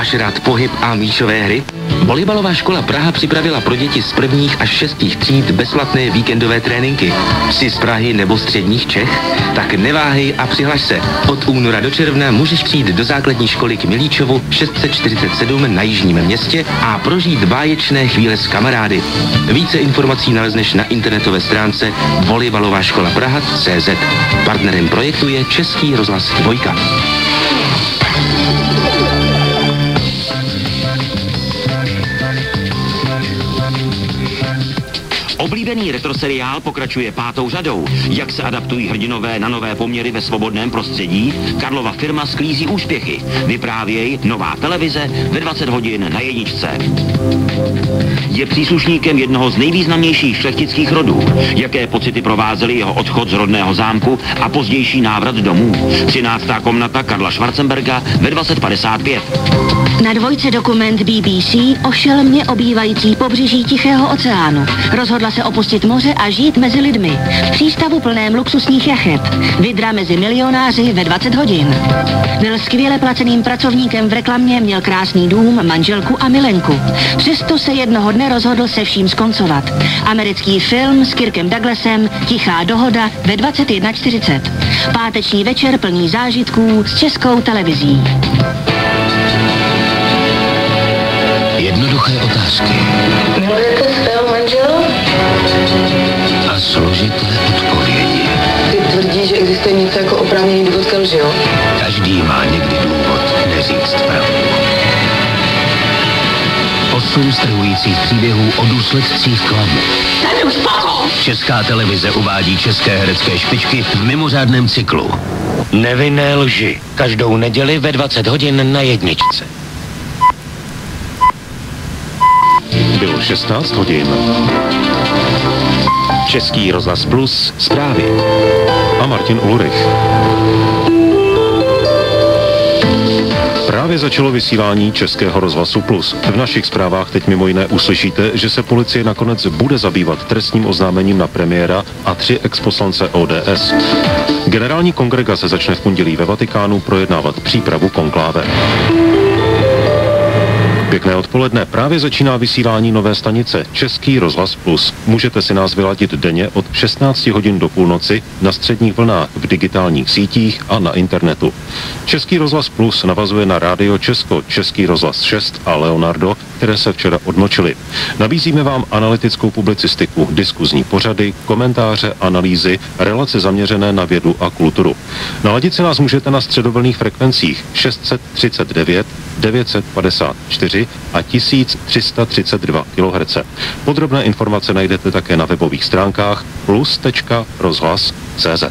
Máš rád pohyb a míčové hry? Volejbalová škola Praha připravila pro děti z 1. až 6. tříd bezplatné víkendové tréninky. Jsi z Prahy nebo středních Čech? Tak neváhej a přihlaš se. Od února do června můžeš přijít do základní školy k Milíčovu 647 na Jižním Městě a prožít báječné chvíle s kamarády. Více informací nalezneš na internetové stránce volejbalová škola Praha.cz. Partnerem projektu je Český rozhlas 2. Oblíbený retroseriál pokračuje 5. řadou. Jak se adaptují hrdinové na nové poměry ve svobodném prostředí? Karlova firma sklízí úspěchy. Vyprávěj Nová televize ve 20 hodin na Jedničce. Je příslušníkem jednoho z nejvýznamnějších šlechtických rodů. Jaké pocity provázely jeho odchod z rodného zámku a pozdější návrat domů? 13. komnata Karla Schwarzenberga ve 20:55. Na 2 dokument BBC o šelmě obývající pobřeží Tichého oceánu. Rozhodla se opustit moře a žít mezi lidmi. V přístavu plném luxusních jachet. Vydra mezi milionáři ve 20 hodin. Byl skvěle placeným pracovníkem v reklamě, měl krásný dům, manželku a milenku. Přesto se jednoho dne rozhodl se vším skoncovat. Americký film s Kirkem Douglasem Tichá dohoda ve 21:40. Páteční večer plný zážitků s Českou televizí. Jednoduché otázky. Milujete svého manžela? A složité odpovědi. Ty tvrdíš, že existuje něco jako oprávněný důvod ke lži, jo? Každý má někdy důvod neříct pravdu. 8 strhujících příběhů o důsledcích klamu. Česká televize uvádí české herecké špičky v mimořádném cyklu. Nevinné lži. Každou neděli ve 20 hodin na Jedničce. Bylo 16 hodin. Český rozhlas Plus zprávy. A Martin Ulrich. Právě začalo vysílání Českého rozhlasu Plus. V našich zprávách teď mimo jiné uslyšíte, že se policie nakonec bude zabývat trestním oznámením na premiéra a 3 exposlance ODS. Generální kongregace začne v pondělí ve Vatikánu projednávat přípravu konkláve. Pěkné odpoledne, právě začíná vysílání nové stanice Český rozhlas Plus. Můžete si nás vyladit denně od 16 hodin do půlnoci na středních vlnách, v digitálních sítích a na internetu. Český rozhlas Plus navazuje na Rádio Česko, Český rozhlas 6 a Leonardo, které se včera odmlčily. Nabízíme vám analytickou publicistiku, diskuzní pořady, komentáře, analýzy, relace zaměřené na vědu a kulturu. Naladit si nás můžete na středovlnných frekvencích 639, 954 a 1332 kHz. Podrobné informace najdete také na webových stránkách plus.rozhlas.cz.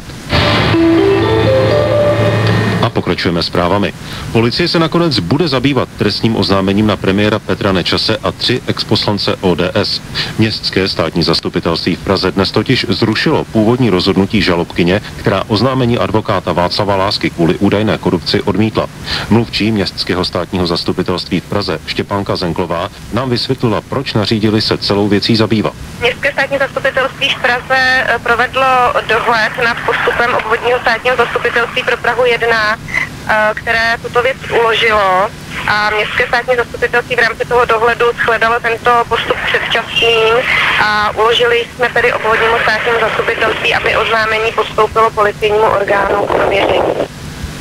A pokračujeme zprávami. Policie se nakonec bude zabývat trestním oznámením na premiéra Petra Nečase a 3 exposlance ODS. Městské státní zastupitelství v Praze dnes totiž zrušilo původní rozhodnutí žalobkyně, která oznámení advokáta Václava Lásky kvůli údajné korupci odmítla. Mluvčí Městského státního zastupitelství v Praze Štěpánka Zenklová nám vysvětlila, proč nařídili se celou věcí zabývat. Městské státní zastupitelství v Praze provedlo dohled nad postupem obvodního státního zastupitelství pro Prahu 1, které tuto věc uložilo, a Městské státní zastupitelství v rámci toho dohledu shledalo tento postup předčasný a uložili jsme tedy obvodnímu státnímu zastupitelství, aby oznámení postoupilo policejnímu orgánu k prověření.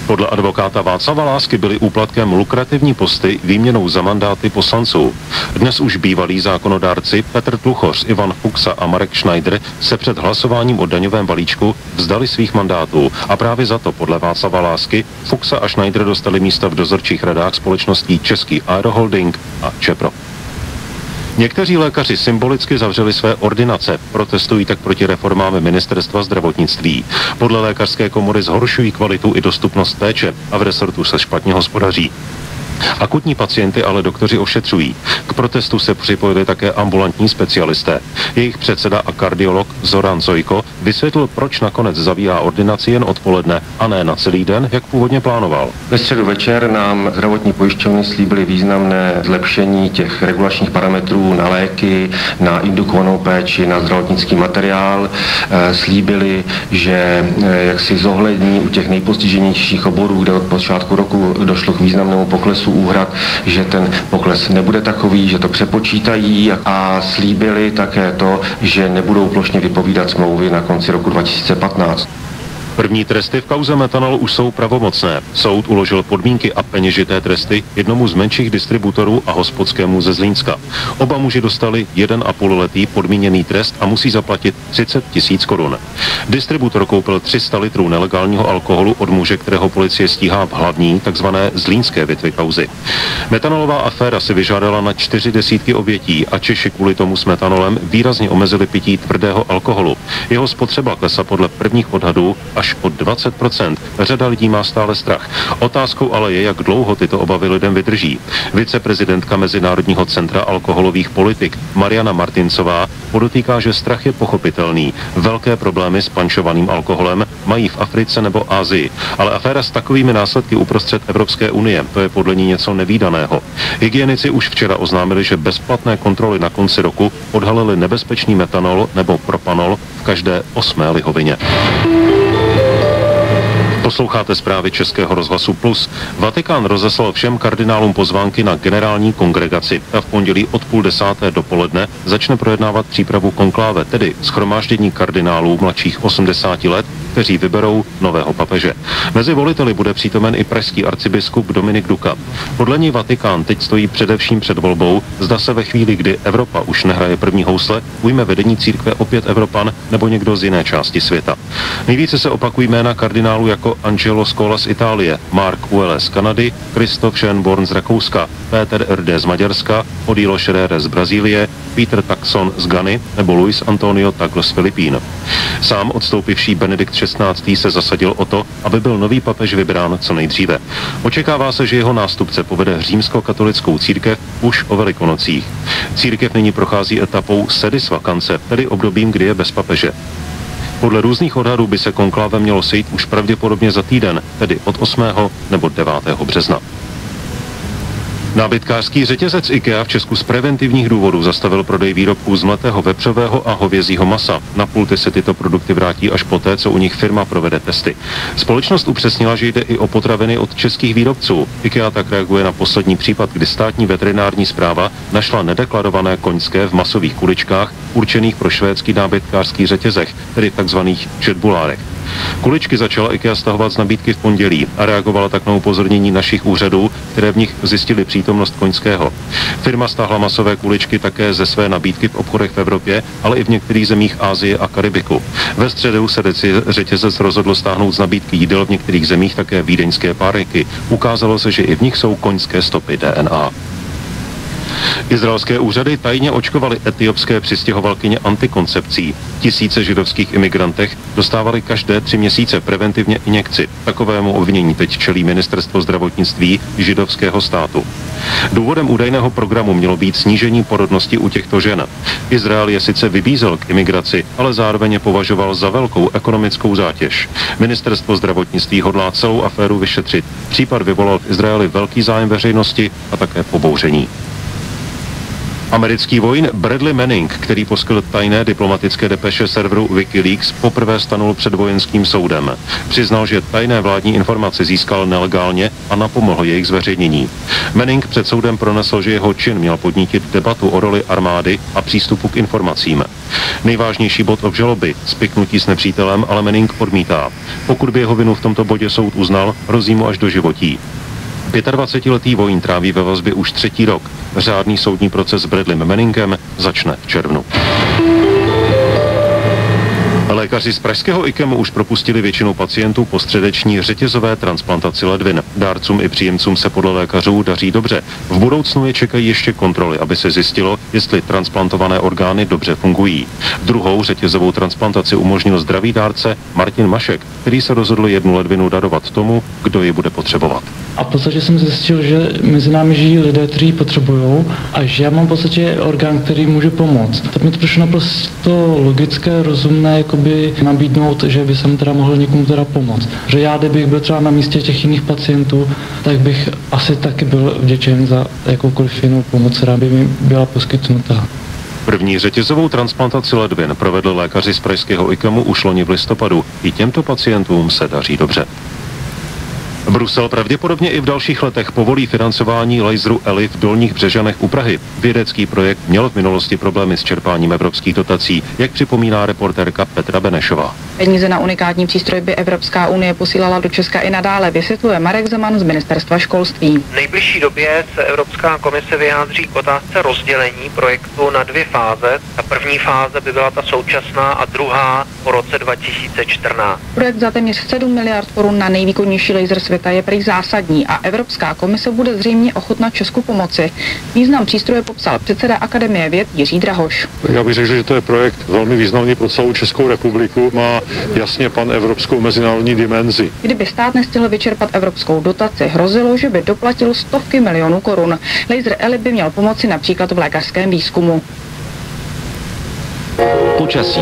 Podle advokáta Václava Lásky byly úplatkem lukrativní posty výměnou za mandáty poslanců. Dnes už bývalí zákonodárci Petr Tluchoř, Ivan Fuksa a Marek Schneider se před hlasováním o daňovém balíčku vzdali svých mandátů a právě za to podle Václava Lásky Fuksa a Schneider dostali místa v dozorčích radách společností Český Aeroholding a Čepro. Někteří lékaři symbolicky zavřeli své ordinace, protestují tak proti reformám ministerstva zdravotnictví. Podle lékařské komory zhoršují kvalitu i dostupnost péče a v resortu se špatně hospodaří. Akutní pacienty ale doktoři ošetřují. K protestu se připojili také ambulantní specialisté. Jejich předseda a kardiolog Zoran Zojko vysvětlil, proč nakonec zavírá ordinaci jen odpoledne a ne na celý den, jak původně plánoval. Ve středu večer nám zdravotní pojišťovny slíbily významné zlepšení těch regulačních parametrů na léky, na indukovanou péči, na zdravotnický materiál. Slíbili, že jaksi zohlední u těch nejpostiženějších oborů, kde od počátku roku došlo k významnému poklesu příjemců úhrad, že ten pokles nebude takový, že to přepočítají a slíbili také to, že nebudou plošně vypovídat smlouvy na konci roku 2015. První tresty v kauze metanolu už jsou pravomocné. Soud uložil podmínky a peněžité tresty jednomu z menších distributorů a hospodskému ze Zlínska. Oba muži dostali 1,5letý podmíněný trest a musí zaplatit 30 000 korun. Distributor koupil 300 litrů nelegálního alkoholu od muže, kterého policie stíhá v hlavní, takzvané zlínské větvi kauzy. Metanolová aféra si vyžádala na 40 obětí a Češi kvůli tomu s metanolem výrazně omezili pití tvrdého alkoholu. Jeho spotřeba klesla podle prvních odhadů až o 20%. Řada lidí má stále strach. Otázkou ale je, jak dlouho tyto obavy lidem vydrží. Viceprezidentka Mezinárodního centra alkoholových politik Mariana Martincová podotýká, že strach je pochopitelný. Velké problémy s pančovaným alkoholem mají v Africe nebo Asii. Ale aféra s takovými následky uprostřed Evropské unie, to je podle ní něco nevídaného. Hygienici už včera oznámili, že bezplatné kontroly na konci roku odhalily nebezpečný metanol nebo propanol v každé 8. lihovině. Posloucháte zprávy Českého rozhlasu Plus. Vatikán rozeslal všem kardinálům pozvánky na generální kongregaci a v pondělí od 9:30 dopoledne začne projednávat přípravu konkláve, tedy shromáždění kardinálů mladších 80 let, kteří vyberou nového papeže. Mezi voliteli bude přítomen i pražský arcibiskup Dominik Duka. Podle něj Vatikán teď stojí především před volbou, zda se ve chvíli, kdy Evropa už nehraje první housle, ujme vedení církve opět Evropan nebo někdo z jiné části světa. Nejvíce se opakují jména kardinálů jako Angelo Scola z Itálie, Mark Uele z Kanady, Christoph Schönborn z Rakouska, Peter Erde z Maďarska, Odilo Scherer z Brazílie, Peter Taxon z Gany nebo Luis Antonio Tagle z Filipín. Sám odstoupivší Benedikt XVI. Se zasadil o to, aby byl nový papež vybrán co nejdříve. Očekává se, že jeho nástupce povede římskokatolickou církev už o Velikonocích. Církev nyní prochází etapou sedis vakance, tedy obdobím, kdy je bez papeže. Podle různých odhadů by se konkláve mělo sejít už pravděpodobně za týden, tedy od 8. nebo 9. března. Nábytkářský řetězec IKEA v Česku z preventivních důvodů zastavil prodej výrobků z mletého vepřového a hovězího masa. Na pulty se tyto produkty vrátí až poté, co u nich firma provede testy. Společnost upřesnila, že jde i o potraviny od českých výrobců. IKEA tak reaguje na poslední případ, kdy státní veterinární správa našla nedeklarované koňské v masových kuličkách určených pro švédský nábytkářský řetězec, tedy takzvaných četbulárek. Kuličky začala IKEA stahovat z nabídky v pondělí a reagovala tak na upozornění našich úřadů, které v nich zjistili přítomnost koňského. Firma stáhla masové kuličky také ze své nabídky v obchodech v Evropě, ale i v některých zemích Asie a Karibiku. Ve středu se řetězec rozhodl stáhnout z nabídky jídel v některých zemích také vídeňské párky. Ukázalo se, že i v nich jsou koňské stopy DNA. Izraelské úřady tajně očkovaly etiopské přistěhovalkyně antikoncepcí. Tisíce židovských imigrantech dostávali každé 3 měsíce preventivně injekci. Takovému obvinění teď čelí ministerstvo zdravotnictví židovského státu. Důvodem údajného programu mělo být snížení porodnosti u těchto žen. Izrael je sice vybízel k imigraci, ale zároveň je považoval za velkou ekonomickou zátěž. Ministerstvo zdravotnictví hodlá celou aféru vyšetřit. Případ vyvolal v Izraeli velký zájem veřejnosti a také pobouření. Americký vojín Bradley Manning, který poskytl tajné diplomatické depeše serveru Wikileaks, poprvé stanul před vojenským soudem. Přiznal, že tajné vládní informace získal nelegálně a napomohl jejich zveřejnění. Manning před soudem pronesl, že jeho čin měl podnítit debatu o roli armády a přístupu k informacím. Nejvážnější bod obžaloby, spiknutí s nepřítelem, ale Manning odmítá. Pokud by jeho vinu v tomto bodě soud uznal, hrozí mu až doživotí. 25letý vojín tráví ve vazbě už 3. rok. Řádný soudní proces s Bradleym Manningem začne v červnu. Lékaři z pražského IKEMu už propustili většinu pacientů po středeční řetězové transplantaci ledvin. Dárcům i příjemcům se podle lékařů daří dobře. V budoucnu je čekají ještě kontroly, aby se zjistilo, jestli transplantované orgány dobře fungují. Druhou řetězovou transplantaci umožnil zdravý dárce Martin Mašek, který se rozhodl jednu ledvinu darovat tomu, kdo ji bude potřebovat. A v podstatě jsem zjistil, že mezi námi žijí lidé, kteří ji potřebují a že já mám v podstatě orgán, který může pomoct. Tak mi to přišlo naprosto logické, rozumné, jakoby nabídnout, že by jsem teda mohl někomu teda pomoct. Že já, kdybych byl třeba na místě těch jiných pacientů, tak bych asi taky byl vděčen za jakoukoliv jinou pomoc, která by mi byla poskytnuta. První řetězovou transplantaci ledvin provedl lékaři z pražského IKEMu už loni v listopadu. I těmto pacientům se daří dobře. Brusel pravděpodobně i v dalších letech povolí financování laseru ELI v Dolních Břežanech u Prahy. Vědecký projekt měl v minulosti problémy s čerpáním evropských dotací, jak připomíná reportérka Petra Benešová. Peníze na unikátní přístroj by Evropská unie posílala do Česka i nadále, vysvětluje Marek Zeman z Ministerstva školství. V nejbližší době se Evropská komise vyjádří k otázce rozdělení projektu na 2 fáze. Ta první fáze by byla ta současná a druhá po roce 2014. Projekt za téměř 7 miliard korun na nejvýkonnější laser světa je prý zásadní a Evropská komise bude zřejmě ochotna Česku pomoci. Význam přístroje popsal předseda Akademie věd Jiří Drahoš. Já bych řekl, že to je projekt velmi významný pro celou Českou republiku, má jasně panevropskou mezinárodní dimenzi. Kdyby stát nestihl vyčerpat evropskou dotaci, hrozilo, že by doplatil stovky milionů korun. Laser ELI by měl pomoci například v lékařském výzkumu. Počasí.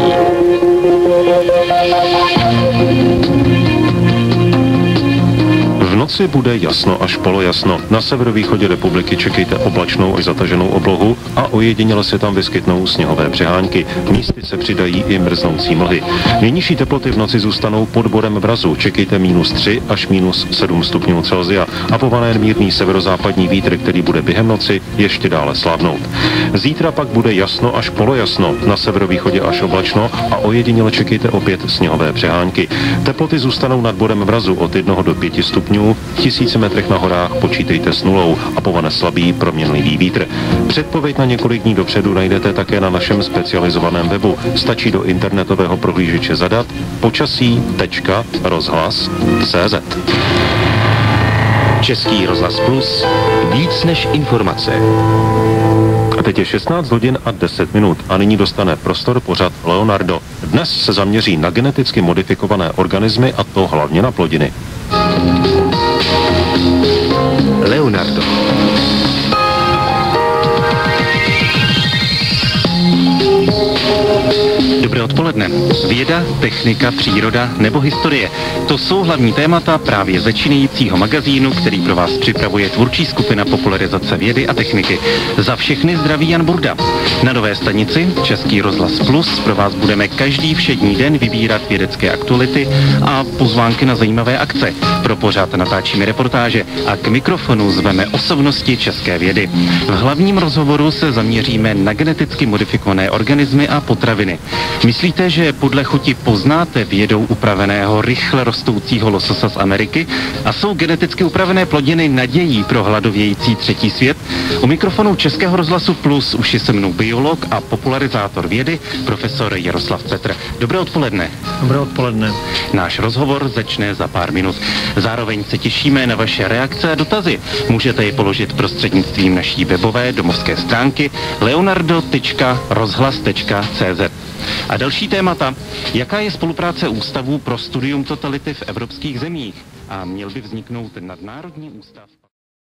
V noci bude jasno až polojasno. Na severovýchodě republiky čekejte oblačnou až zataženou oblohu a ojediněle se tam vyskytnou sněhové přehánky. Místy se přidají i mrznoucí mlhy. Nejnižší teploty v noci zůstanou pod bodem mrazu. Čekejte -3 až -7 stupňů Celsia a pované mírný severozápadní vítr, který bude během noci ještě dále slábnout. Zítra pak bude jasno až polojasno. Na severovýchodě až oblačno a ojediněle čekejte opět sněhové přehánky. Teploty zůstanou nad bodem mrazu od 1 do 5 stupňů. V 1000 metrech na horách počítejte s nulou a povane slabý proměnlivý vítr. Předpověď na několik dní dopředu najdete také na našem specializovaném webu. Stačí do internetového prohlížeče zadat počasí.rozhlas.cz. Český rozhlas Plus, víc než informace. A teď je 16 hodin a 10 minut a nyní dostane prostor pořad Leonardo. Dnes se zaměří na geneticky modifikované organismy a to hlavně na plodiny. Leonardo. Dobré odpoledne. Věda, technika, příroda nebo historie. To jsou hlavní témata právě začínajícího magazínu, který pro vás připravuje tvůrčí skupina popularizace vědy a techniky. Za všechny zdraví Jan Burda. Na nové stanici Český rozhlas Plus pro vás budeme každý všední den vybírat vědecké aktuality a pozvánky na zajímavé akce. Pro pořád natáčíme reportáže a k mikrofonu zveme osobnosti české vědy. V hlavním rozhovoru se zaměříme na geneticky modifikované organismy a potraviny. Myslíte, že podle chuti poznáte vědou upraveného rychle rostoucího lososa z Ameriky a jsou geneticky upravené plodiny nadějí pro hladovějící třetí svět? U mikrofonu Českého rozhlasu Plus už je se mnou biolog a popularizátor vědy, profesor Jaroslav Petr. Dobré odpoledne. Dobré odpoledne. Náš rozhovor začne za pár minut. Zároveň se těšíme na vaše reakce a dotazy. Můžete je položit prostřednictvím naší webové domovské stránky leonardo.rozhlas.cz. A další témata. Jaká je spolupráce ústavů pro studium totality v evropských zemích? A měl by vzniknout nadnárodní ústav?